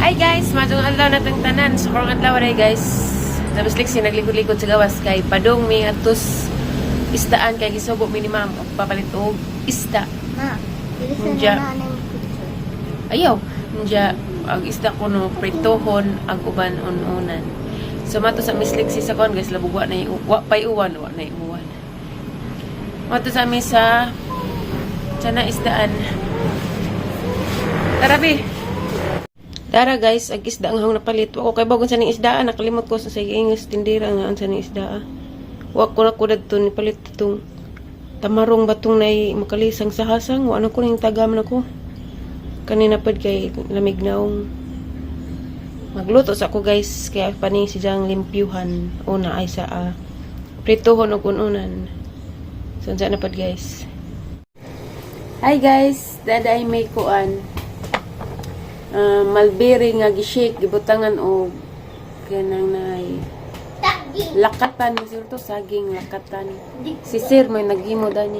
Hi guys, madung adlaw natong tanan. So karong adlaw ray guys. Nabislik si naglikod-likod sa gawas kay padong mi atus isdaan kay gisubo mi ni ma'am og papalit og isda. Ma, dili Nja. sa na ng picture. Ayaw, nja ang isda ko no pritohon ag uban unan. So mato sa mislik si sa kon guys labugwa na wa pay uwan wa na uwan. Mato sa mi sa sana isdaan. Tara bi. Tara guys, ag isda ang hang napalit. Ako kay bagon sa ning isdaan, nakalimot ko sa ingos tindira nga ang sa ning isda. Wa ko na kudad to ni palit itong tamarong batong nay makalisang sa hasang. Wa na ko ning tagam na ko. Kanina pud kay lamig naong magluto sa ako guys, kaya paning siyang limpyuhan una ay sa pritohon og ununan. So na pud guys. Hi guys, daday may kuan. Malbiri nga gishake gibutangan og kanang nay lakatan sir to saging lakatan si sir may naghimo dani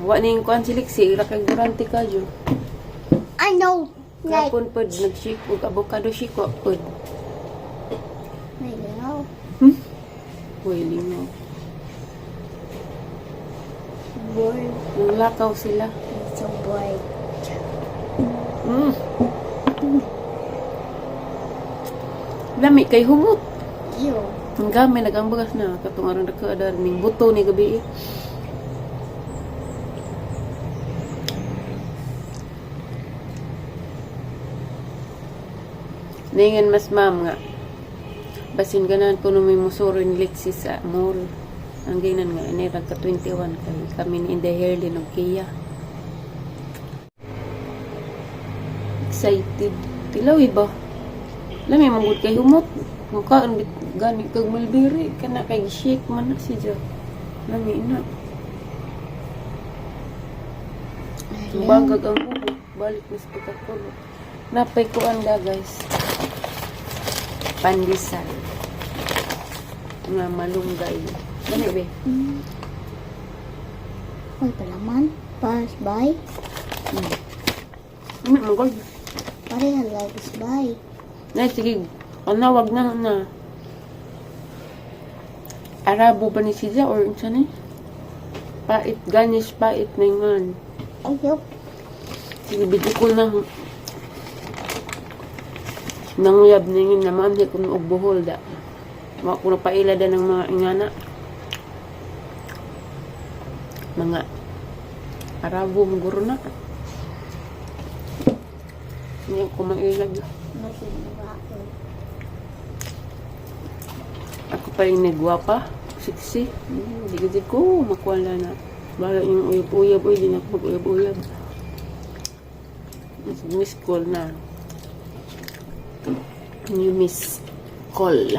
wa ning kuan siliksi ra kay durante ka jo I know. kapon pod nag-shake og avocado shake wa pod I know. wailing mo Boy, lakaw sila so boy. lami kay humot Yo. ang gamay nagambagas na katong aron ra ka adar ning buto ni gabi Ningan mas ma'am nga. Basin ganan ko may musuro ni Lexi sa mall. Ang ginan nga, inirag ka 21 kami ni Inday Herlin ng Kia. Excited. Tilawi ba? Lami manggod kay humot. Mukhaan bit gani kag malbiri. Kana kay shake man na siya. Lami na. Bagag ang humot. Balik na sa pagkakulo. Napay ko anda guys. Pandesal nga malunggay. Gani be? Hoy, palaman. Pass by. Manggod. Pareha lagos by. Na sige. Wag na. Arabo ba ni siya or unsa ni? Pait ganis pait na ngan. Ayaw. Sige bidyo ko na nangyab ningin naman di ko og buhol da. Wa ko na paila da ng mga ingana. Mga Arabo maguro na. Hindi ko mailag. Ako pa yung nagwapa. Sexy. Hindi ko makuwala na. Bala yung uyab-uyab. Uy, di na ako mag-uyab-uyab. Miss call na. You miss call.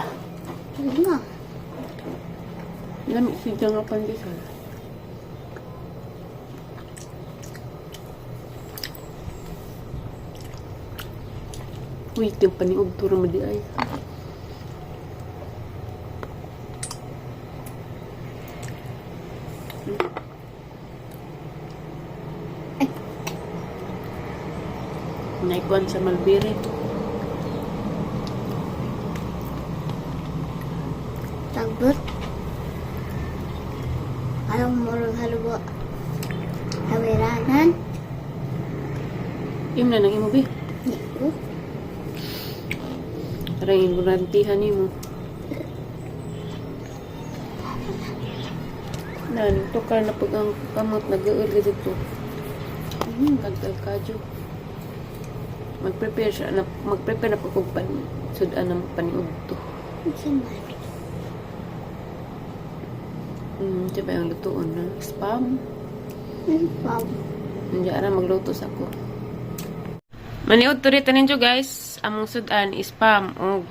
Ano nga? Lamig siya nga pandesal. Wait, yung paniog to ramadi ay. Naikuan sa Malbiri. Tagbot. Anong murong halubo? Hawiranan? Im na nang imo bi. Niyo. Tara yung burantihan ni mo. Nan, tukar na pag ang kamot nag-uuli dito. Kagkal kadyo. Mag-prepare na pagkugpan. Sudan ng paniog to. Saan Diba yung lutoon na spam? Wow. Hindi ara magluto sa ko. Maniud to rito ninyo guys. Among sudan is spam o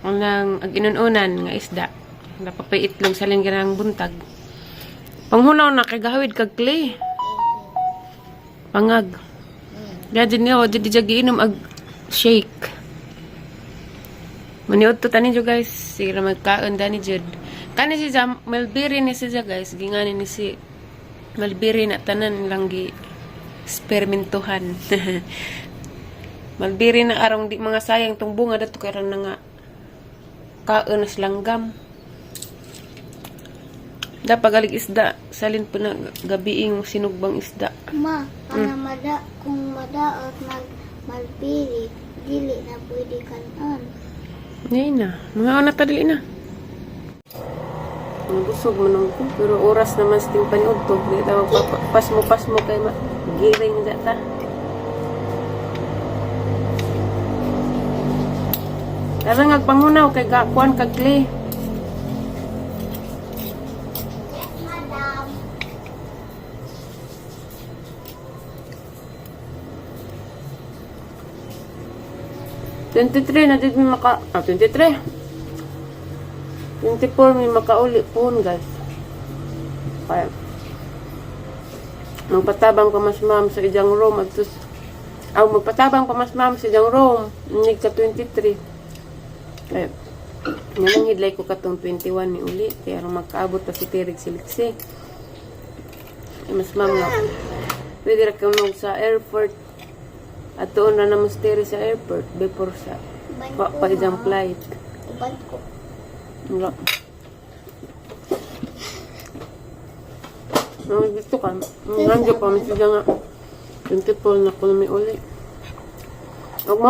ang aginununan nga isda. Napapay itlog sa linggarang buntag. Panghunaw na kay gahawid kag clay. Pangag. Dadi niyo, didi jagi inom ag shake. Maniud to tanin guys. Sige magkaon dani jud. Kani si Malbiri ni siya guys. Gingani ni si Malbiri na tanan lang gi experimentuhan. Malbiri na arong di mga sayang tong bunga dato kay ron na nga kaon langgam. Dapat galig isda, salin po na gabiing sinugbang isda. Ma, para kung madaot malpili, dili na pwede kanon. Ngayon na, mga anak tadali na. Nabusog mo nung ko, pero oras naman sa ting paniod to. Hindi tayo pasmo kay giring data. Tara nga pangunaw kay gakuan kagli. Madam. Na did mi 23. 24 mi makauli pohon guys. Kaya magpatabang pa mas ma'am sa ijang room at magpatabang pa mas ma'am sa ijang room nig ka 23. Kaya nang hidlay ko katong 21 ni uli kaya ron makaabot pa si Terig Siliksi. Mas ma'am nga pwede ra ka sa airport at doon na naman stay sa airport before sa pa ijang flight. Uban ko. Wala. Gusto ka. Nandiyo pa. Masya nga. 24 na ko na may uli. Huwag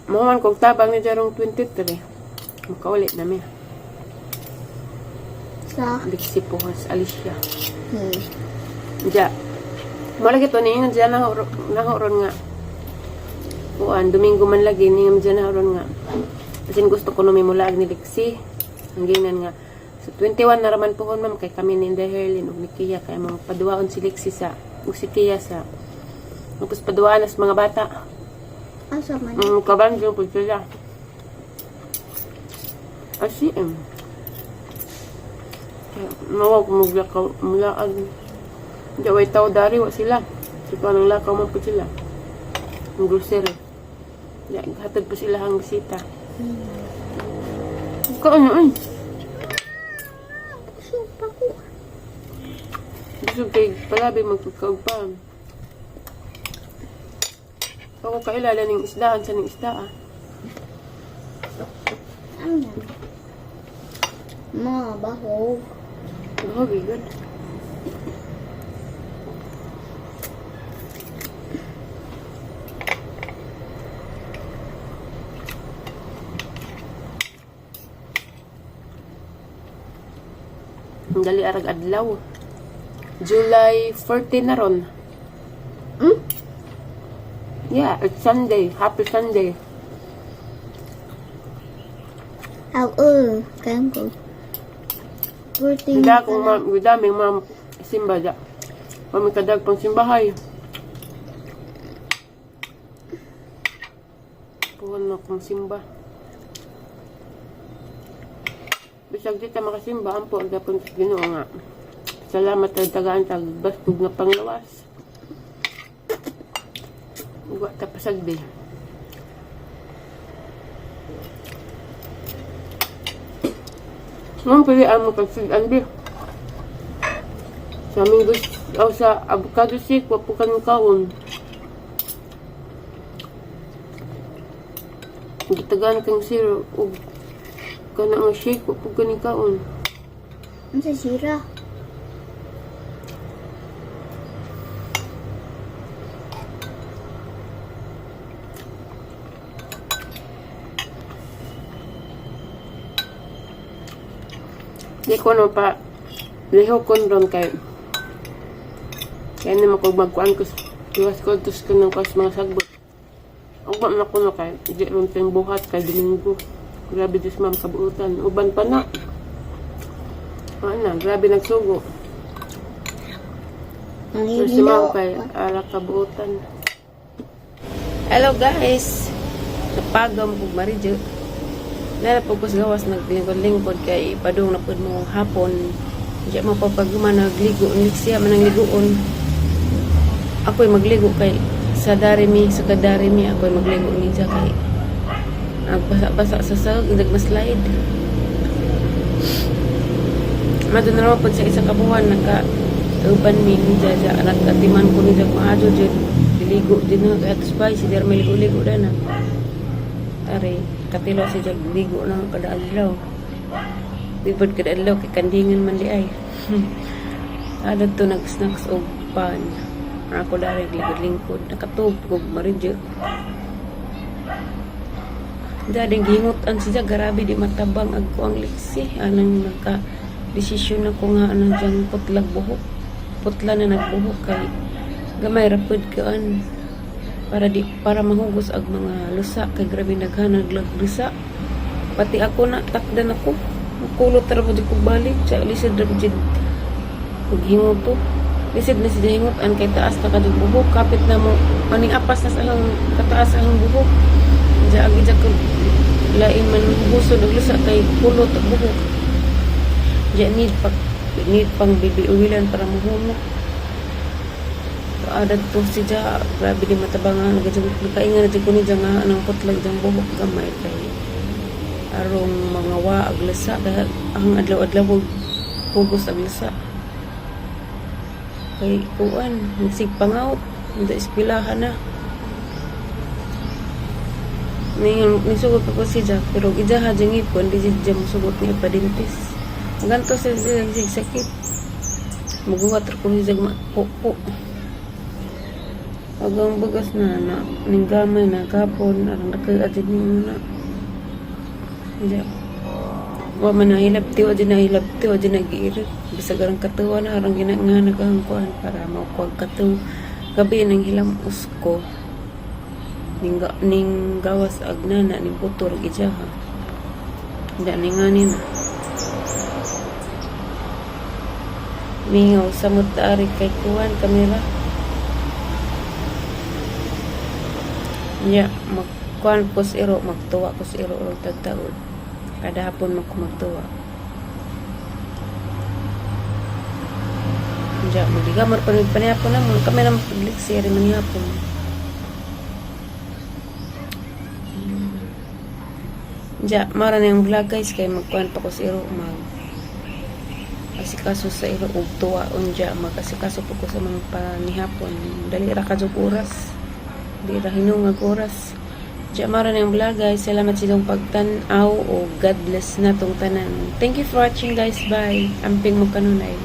mahuman kong tabang ni Jarong 23. Makauli na may. Sa? Diksi Puhas, Alicia. Diya. Malagi to niingan dyan nahoron nga. Kuan, Domingo man lagi, niingan dyan nahoron nga. Kasi gusto ko numimula ni Diksi. Ang ginan nga. So, 21 na raman pohon ma'am kay kami ni Inday Herlin ug ni Kia kay mga paduwaon si Lexi sa ug si Kia sa tapos paduwaan as mga bata. Asa man? Kabanjo po sila. ACM. Nawag mo mulaan. Jaway tao dari wa sila. So parang lakaw man po sila. Ang grocery. Ya, hatod po sila ang bisita. Kaano ay? Busog kay palabi magkakaugpang. Ako kailala ng isdaan sa ng isda ah. Ano? Ma, bahog. Bahog eh, good. Ang dali arag adlaw. July 14 na ron. Yeah, it's Sunday. Happy Sunday. Kayan ko. 14 Hindi akong daming simba dyan. Kami kadag pang simbahay. Puhan na akong simba. Bisag dito makasimba, ang po, gapon sa Ginoo nga. Salamat ay tagaan tagbastog nga panglawas. Uwa tapasag din. Ngayon pilihan mo pagsigan din. Sa aming gusto, sa avocado shake, wapukan mo kaon. Gitagaan kang siro, ug kana nga shake, wapukan ni kaon. Ano sa sira? Di ko no pa liho kon ron kay naman kung magkuhan ko iwas ko tus ko ng kas mga sagbot ang ba na ko no kay di ron tayong buhat kay Domingo grabe dis ma'am kabuutan uban pa na grabe nagsugo Ang so si ma'am kay ala kabuutan. Hello guys, napagam ko Marijo. Nala po ko sa gawas naglingkod-lingkod kay padung na po mo hapon. Diya mo pa paguma nagligo. Siya man ang liguon. Ako'y magligo kay sa darimi, sa kadarimi. Ako'y magligo niya kay nagbasa-basa sa sag, nagmaslide. Madun na po sa isang kabuhan Uban mi ni jaja anak katiman ko ni jag maajo jud diligo din na at spy si der meligo-ligo na. Tari katilo si jag ligo na kada adlaw. Bibod kada adlaw kay kandingan man di ay. Ada to nag-snacks og pan. Ako dari lingkod nakatub kog maridyo. Dading gingot ang siya garabi di matabang agko ang liksi anang naka desisyon ako nga anang diyang putlag buhok. Putla na nagbuhok kay gamay rapid kaan para mahugos ag mga lusa kay grabe naghanag lusa pati ako na takdan ako kulot ra pud ko balik sa lisod ra pud ug hingot to lisod na siya hingot an kay taas na kadug buhok kapit na mo maning apas na sa hang kataas ang buhok ja agi ja ko lain man hugos og lusa kay kulot og buhok ja need pang bibiuwilan para mahumok. So, adat to siya, grabe di matabangan. Nagkaingan na ko ni dyan nga, anong putlag dyan buhok gamay kay arong mga waag lasa. Kaya ang adlaw-adlaw hugos ang lasa. Kay kuan, nagsigpangaut, hindi ispilahan na. Nisugot pa po siya, pero ijaha dyan ipon, di dyan musugot niya padintis. Ganto sa sakit. Maguhat ko ni jag po. Agang bagas na ninggamay na kapon arang nakadin ni na. Ja. Wa man nahilabti o di nagiirit. Bisag arang katuwa na arang ginanga nagahangkuan para maukuag katuw. Gabi nang hilam usko. Ning gawas agnana ning putor gijaha. Da ninganin na. Mingaw sa mutari kay kuwan kamera. Ya, magkuhan ko sa iro, magtuwa ko sa iro o tagtaod. Kada hapon magtuwa. Ya, magigamar pa rin panihapon na mo. Kamera mag-public siri manihapon. Ya, mara na yung vlog guys kay magkuhan pa ko sa iro asikaso sa iro og tuwa unja magasikaso po ko sa mga panihapon dali ra kadyo oras di ra hinungag oras diya mara na yung vlog guys salamat sa inyong pagtan-aw o God bless na tong tanan thank you for watching guys bye amping mo kanunay